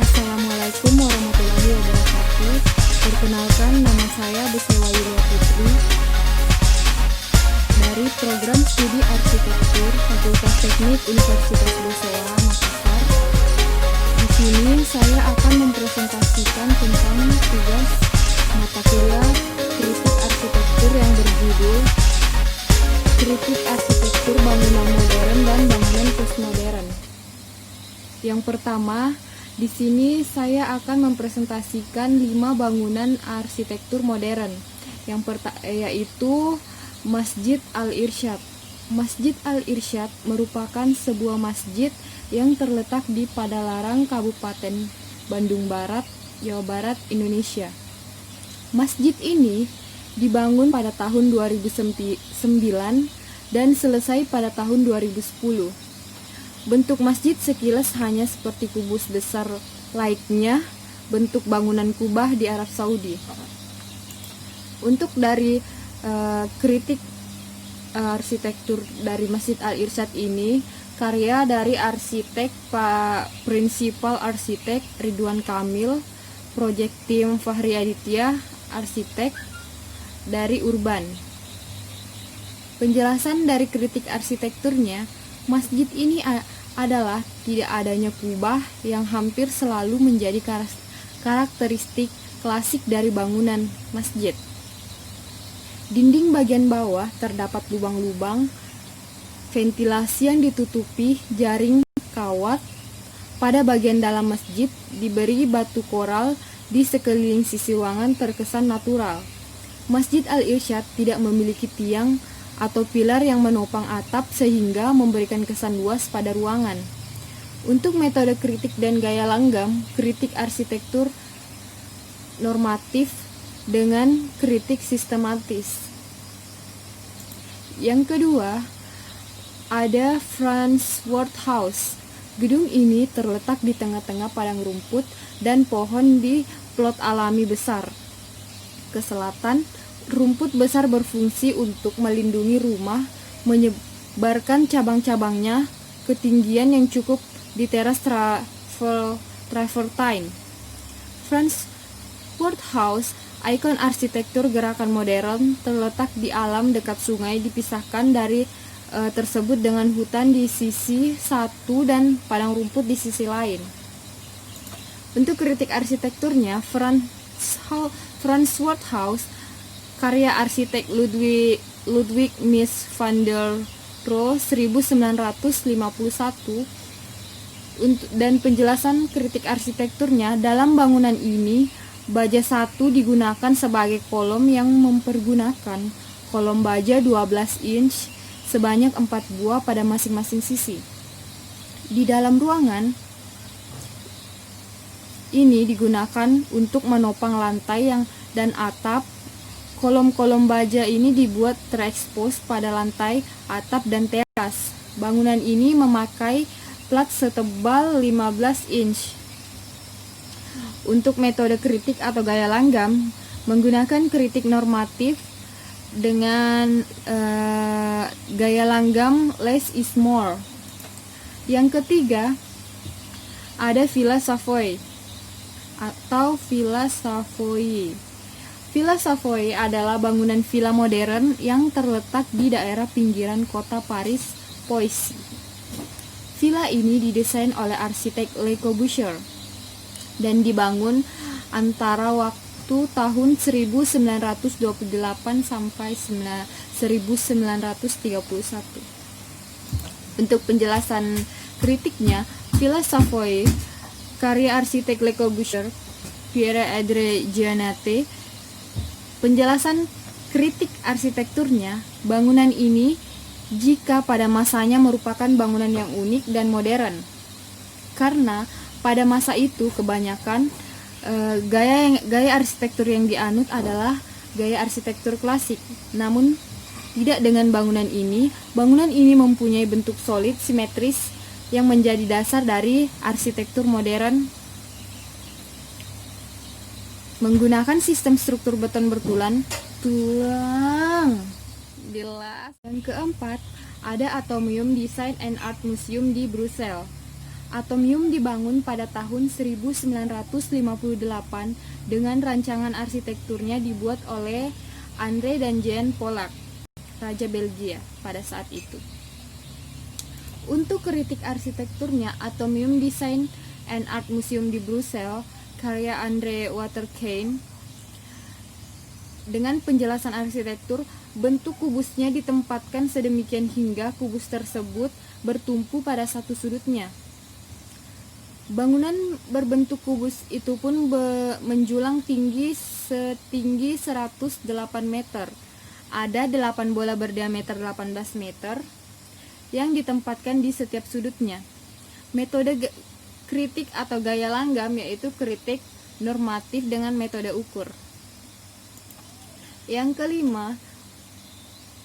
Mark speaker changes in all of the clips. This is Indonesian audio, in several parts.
Speaker 1: Assalamualaikum warahmatullahi wabarakatuh. Perkenalkan, nama saya Busewa Yulia Putri dari Program Studi Arsitektur Fakultas Teknik Universitas Busewa, Makassar. Di sini saya akan mempresentasikan tentang tugas mata kuliah Kritik Arsitektur yang berjudul Kritik Arsitektur Bangunan Modern dan Bangunan Postmodern. Yang pertama, di sini saya akan mempresentasikan 5 bangunan arsitektur modern. Yaitu Masjid Al-Irsyad. Masjid Al-Irsyad merupakan sebuah masjid yang terletak di Padalarang, Kabupaten Bandung Barat, Jawa Barat, Indonesia. Masjid ini dibangun pada tahun 2009 dan selesai pada tahun 2010. Bentuk masjid sekilas hanya seperti kubus besar lainnya, bentuk bangunan kubah di Arab Saudi. Untuk dari kritik arsitektur dari Masjid Al-Irsyad ini, karya dari arsitek Prinsipal Arsitek Ridwan Kamil, Project Team Fahri Aditya, arsitek dari Urban. Penjelasan dari kritik arsitekturnya, masjid ini adalah tidak adanya kubah yang hampir selalu menjadi karakteristik klasik dari bangunan masjid. Dinding bagian bawah terdapat lubang-lubang ventilasi yang ditutupi jaring kawat. Pada bagian dalam masjid diberi batu koral di sekeliling sisi ruangan terkesan natural. Masjid Al-Irsyad tidak memiliki tiang atau pilar yang menopang atap sehingga memberikan kesan luas pada ruangan. Untuk metode kritik dan gaya langgam, kritik arsitektur normatif dengan kritik sistematis. Yang kedua, ada Farnsworth House. Gedung ini terletak di tengah-tengah padang rumput dan pohon di plot alami besar. Ke selatan, rumput besar berfungsi untuk melindungi rumah, menyebarkan cabang-cabangnya ketinggian yang cukup di teras travertine. Farnsworth House, ikon arsitektur gerakan modern, terletak di alam dekat sungai, dipisahkan dari tersebut dengan hutan di sisi satu dan padang rumput di sisi lain. Untuk kritik arsitekturnya, Farnsworth House karya arsitek Ludwig Mies van der Rohe 1951. Dan penjelasan kritik arsitekturnya, dalam bangunan ini baja 1 digunakan sebagai kolom yang mempergunakan kolom baja 12 inch sebanyak 4 buah pada masing-masing sisi. Di dalam ruangan ini digunakan untuk menopang lantai dan atap. Kolom-kolom baja ini dibuat terekspos pada lantai, atap, dan teras. Bangunan ini memakai plat setebal 15 inch. Untuk metode kritik atau gaya langgam, menggunakan kritik normatif dengan gaya langgam less is more. Yang ketiga, ada Villa Savoy atau Villa Savoy. Villa Savoy adalah bangunan villa modern yang terletak di daerah pinggiran kota Paris, Poissy. Villa ini didesain oleh arsitek Le Corbusier dan dibangun antara waktu tahun 1928 sampai 1931. Untuk penjelasan kritiknya, Villa Savoy karya arsitek Le Corbusier, Pierre-André Giannate. Penjelasan kritik arsitekturnya, bangunan ini jika pada masanya merupakan bangunan yang unik dan modern. Karena pada masa itu kebanyakan gaya arsitektur yang dianut adalah gaya arsitektur klasik. Namun tidak dengan bangunan ini. Bangunan ini mempunyai bentuk solid, simetris yang menjadi dasar dari arsitektur modern. Menggunakan sistem struktur beton bertulang. Jelas. Yang keempat, ada Atomium Design and Art Museum di Brussels. Atomium dibangun pada tahun 1958 dengan rancangan arsitekturnya dibuat oleh André dan Jean Polak, Raja Belgia pada saat itu. Untuk kritik arsitekturnya, Atomium Design and Art Museum di Brussels, karya André Waterkane, dengan penjelasan arsitektur, bentuk kubusnya ditempatkan sedemikian hingga kubus tersebut bertumpu pada satu sudutnya. Bangunan berbentuk kubus itu pun menjulang setinggi 108 meter. Ada 8 bola berdiameter 18 meter yang ditempatkan di setiap sudutnya. Metode kritik atau gaya langgam yaitu kritik normatif dengan metode ukur. Yang kelima,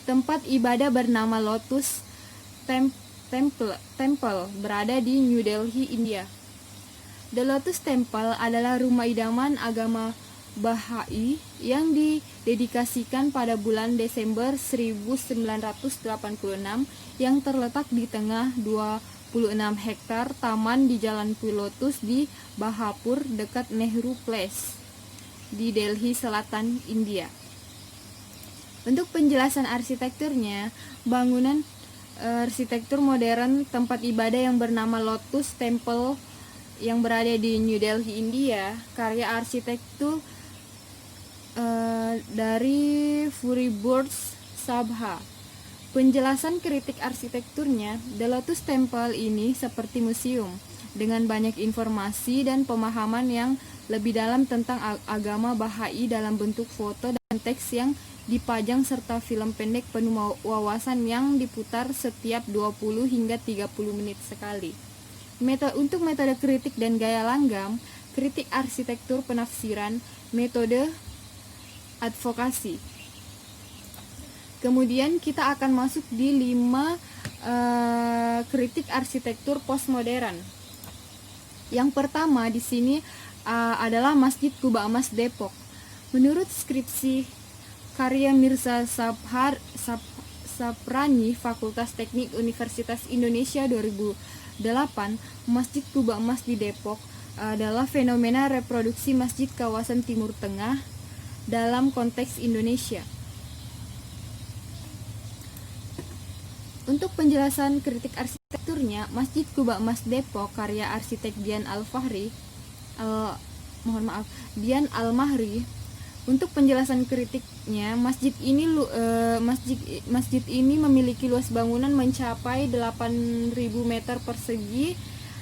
Speaker 1: tempat ibadah bernama Lotus Temple berada di New Delhi, India. The Lotus Temple adalah rumah idaman agama Bahai yang didedikasikan pada bulan Desember 1986 yang terletak di tengah 26 hektar taman di Jalan Lotus di Bahapur dekat Nehru Place di Delhi Selatan, India. Untuk penjelasan arsitekturnya, bangunan arsitektur modern tempat ibadah yang bernama Lotus Temple yang berada di New Delhi, India, karya arsitektur dari Furiburz Sabha. Penjelasan kritik arsitekturnya, The Lotus Temple ini seperti museum dengan banyak informasi dan pemahaman yang lebih dalam tentang agama Bahai dalam bentuk foto dan teks yang dipajang serta film pendek penuh wawasan yang diputar setiap 20 hingga 30 menit sekali. Untuk metode kritik dan gaya langgam, kritik arsitektur penafsiran, metode advokasi. Kemudian kita akan masuk di 5 kritik arsitektur postmodern. Yang pertama di sini adalah Masjid Kuba Emas Depok. Menurut skripsi karya Mirza Saprani, Fakultas Teknik Universitas Indonesia 2008, Masjid Kuba Emas di Depok adalah fenomena reproduksi masjid kawasan Timur Tengah dalam konteks Indonesia. Untuk penjelasan kritik arsitekturnya, Masjid Kuba Emas Depok karya arsitek Dian Al-Mahri. Untuk penjelasan kritiknya, masjid ini memiliki luas bangunan mencapai 8.000 meter persegi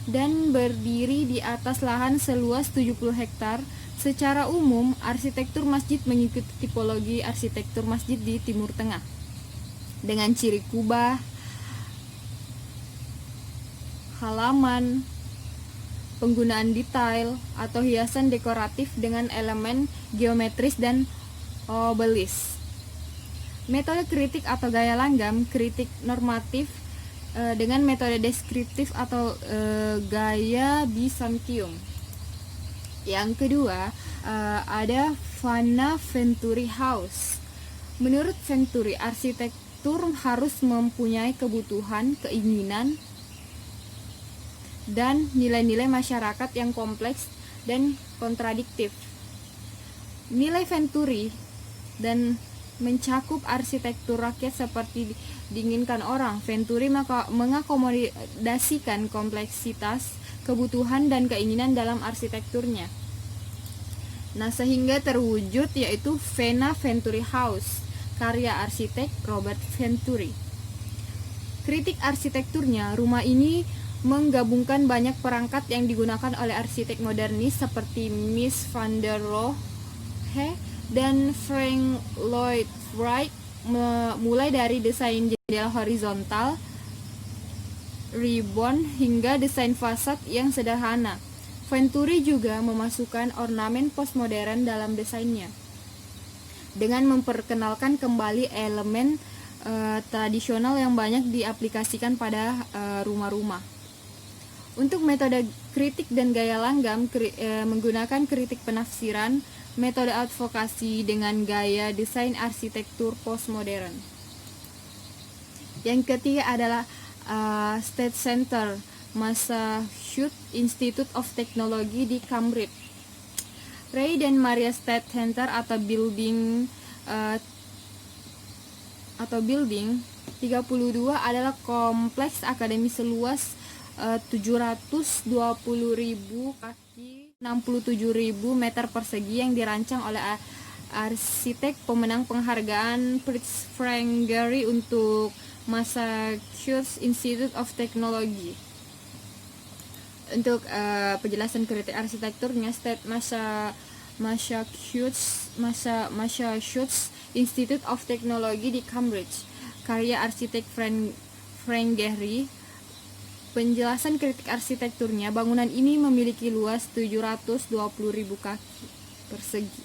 Speaker 1: dan berdiri di atas lahan seluas 70 hektar. Secara umum, arsitektur masjid mengikuti tipologi arsitektur masjid di Timur Tengah dengan ciri kubah, halaman, penggunaan detail atau hiasan dekoratif dengan elemen geometris dan obelis. Metode kritik atau gaya langgam, kritik normatif dengan metode deskriptif atau gaya Bizantium. Yang kedua, ada Vanna Venturi House. Menurut Venturi, arsitektur harus mempunyai kebutuhan, keinginan, dan nilai-nilai masyarakat yang kompleks dan kontradiktif. Nilai Venturi dan mencakup arsitektur rakyat seperti diinginkan orang. Venturi mengakomodasikan kompleksitas, kebutuhan, dan keinginan dalam arsitekturnya. Nah, sehingga terwujud yaitu Vanna Venturi House, karya arsitek Robert Venturi. Kritik arsitekturnya, rumah ini menggabungkan banyak perangkat yang digunakan oleh arsitek modernis seperti Mies van der Rohe dan Frank Lloyd Wright, mulai dari desain jendela horizontal, ribbon, hingga desain fasad yang sederhana. Venturi juga memasukkan ornamen postmodern dalam desainnya dengan memperkenalkan kembali elemen tradisional yang banyak diaplikasikan pada rumah-rumah. Untuk metode kritik dan gaya langgam menggunakan kritik penafsiran, metode advokasi dengan gaya desain arsitektur postmodern. Yang ketiga adalah State Center Massachusetts Institute of Technology di Cambridge. Ray dan Maria State Center atau building 32 adalah kompleks akademik seluas 720.000 kaki, 67.000 meter persegi yang dirancang oleh arsitek pemenang penghargaan Fritz Frank Gehry untuk Massachusetts Institute of Technology. Untuk penjelasan kritik arsitekturnya, State Massachusetts Institute of Technology di Cambridge, karya arsitek Frank Gehry. Penjelasan kritik arsitekturnya, bangunan ini memiliki luas 720.000 kaki persegi.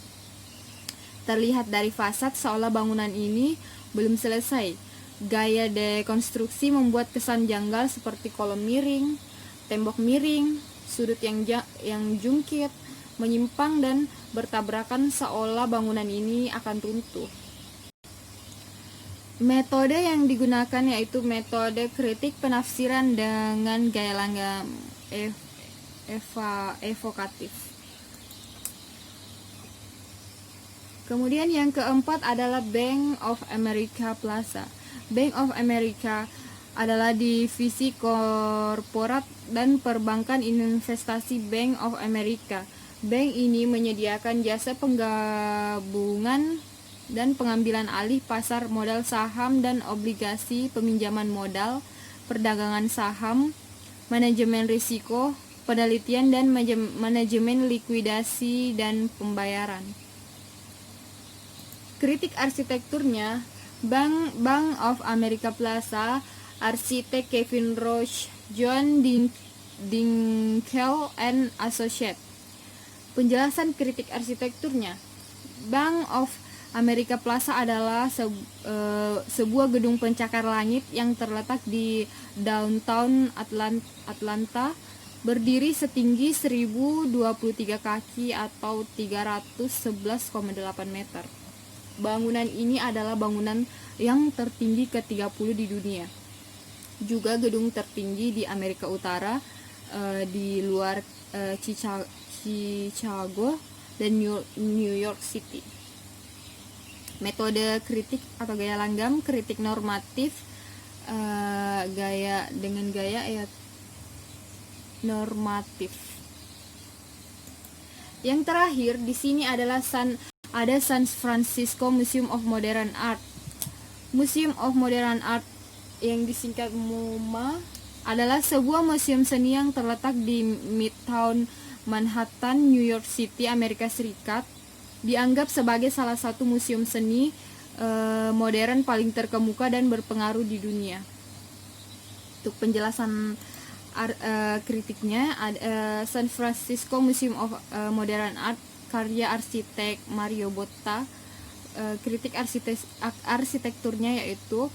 Speaker 1: Terlihat dari fasad seolah bangunan ini belum selesai. Gaya dekonstruksi membuat kesan janggal seperti kolom miring, tembok miring, sudut yang jungkit, menyimpang dan bertabrakan seolah bangunan ini akan runtuh. Metode yang digunakan yaitu metode kritik penafsiran dengan gaya langgam evokatif. Kemudian yang keempat adalah Bank of America Plaza. Bank of America adalah divisi korporat dan perbankan investasi Bank of America. Bank ini menyediakan jasa penggabungan dan pengambilan alih pasar modal saham dan obligasi, peminjaman modal, perdagangan saham, manajemen risiko, penelitian dan manajemen likuidasi dan pembayaran. Kritik arsitekturnya, Bank of America Plaza, arsitek Kevin Roche, John Dinkel and Associates. Penjelasan kritik arsitekturnya, Bank of America Plaza adalah sebuah gedung pencakar langit yang terletak di downtown Atlanta, berdiri setinggi 1023 kaki atau 311,8 meter. Bangunan ini adalah bangunan yang tertinggi ke-30 di dunia. Juga gedung tertinggi di Amerika Utara, di luar Chicago dan New York City. Metode kritik atau gaya langgam, kritik normatif, gaya normatif. Yang terakhir di sini adalah San Francisco Museum of Modern Art. Museum of Modern Art yang disingkat MoMA adalah sebuah museum seni yang terletak di Midtown Manhattan, New York City, Amerika Serikat. Dianggap sebagai salah satu museum seni modern paling terkemuka dan berpengaruh di dunia. Untuk penjelasan kritiknya, San Francisco Museum of Modern Art, karya arsitek Mario Botta. Kritik arsitekturnya yaitu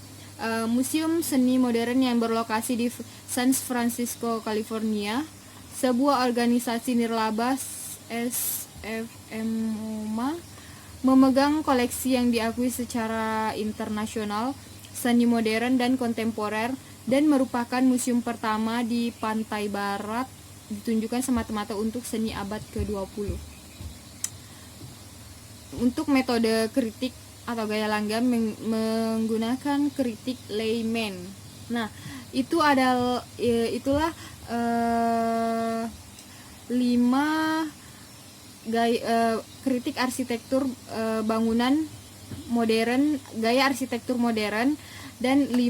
Speaker 1: museum seni modern yang berlokasi di San Francisco, California. Sebuah organisasi nirlaba SFMOMA memegang koleksi yang diakui secara internasional seni modern dan kontemporer dan merupakan museum pertama di pantai barat ditunjukkan semata-mata untuk seni abad ke-20. Untuk metode kritik atau gaya langgam menggunakan kritik layman. Nah, itulah 5 kritik arsitektur bangunan modern, gaya arsitektur modern, dan 5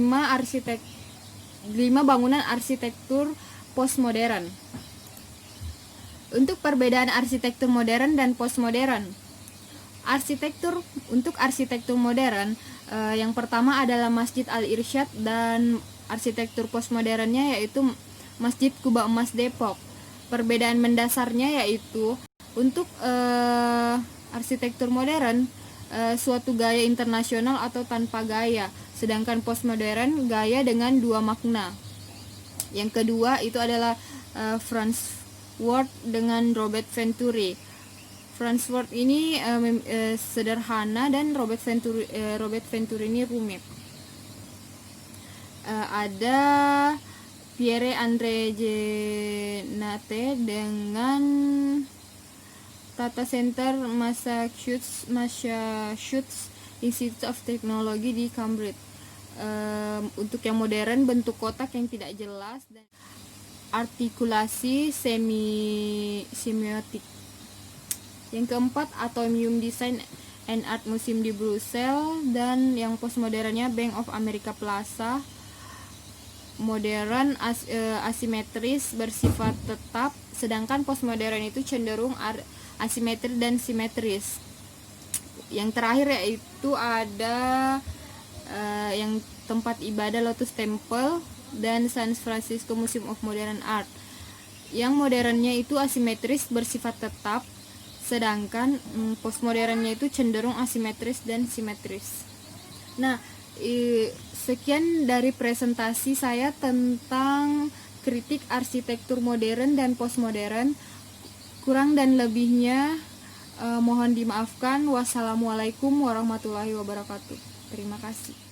Speaker 1: bangunan arsitektur postmodern. Untuk perbedaan arsitektur modern dan postmodern. Untuk arsitektur modern, yang pertama adalah Masjid Al-Irsyad, dan arsitektur postmodernnya yaitu Masjid Kuba Emas Depok. Perbedaan mendasarnya yaitu untuk arsitektur modern suatu gaya internasional atau tanpa gaya, sedangkan postmodern gaya dengan 2 makna. Yang kedua itu adalah Franz Worth dengan Robert Venturi. Franz Worth ini sederhana dan Robert Venturi ini rumit. Ada Pierre Andre Genate dengan Tata Center Massachusetts Institute of Technology di Cambridge. Untuk yang modern, bentuk kotak yang tidak jelas dan artikulasi semiotik. Yang keempat, Atomium Design and Art Museum di Brussels, dan yang postmodernnya Bank of America Plaza. Modern asimetris bersifat tetap, sedangkan postmodern itu cenderung asimetris dan simetris. Yang terakhir yaitu ada yang tempat ibadah Lotus Temple dan San Francisco Museum of Modern Art. Yang modernnya itu asimetris bersifat tetap, sedangkan postmodernnya itu cenderung asimetris dan simetris. Nah, sekian dari presentasi saya tentang kritik arsitektur modern dan postmodern. Kurang dan lebihnya mohon dimaafkan. Wassalamualaikum warahmatullahi wabarakatuh. Terima kasih.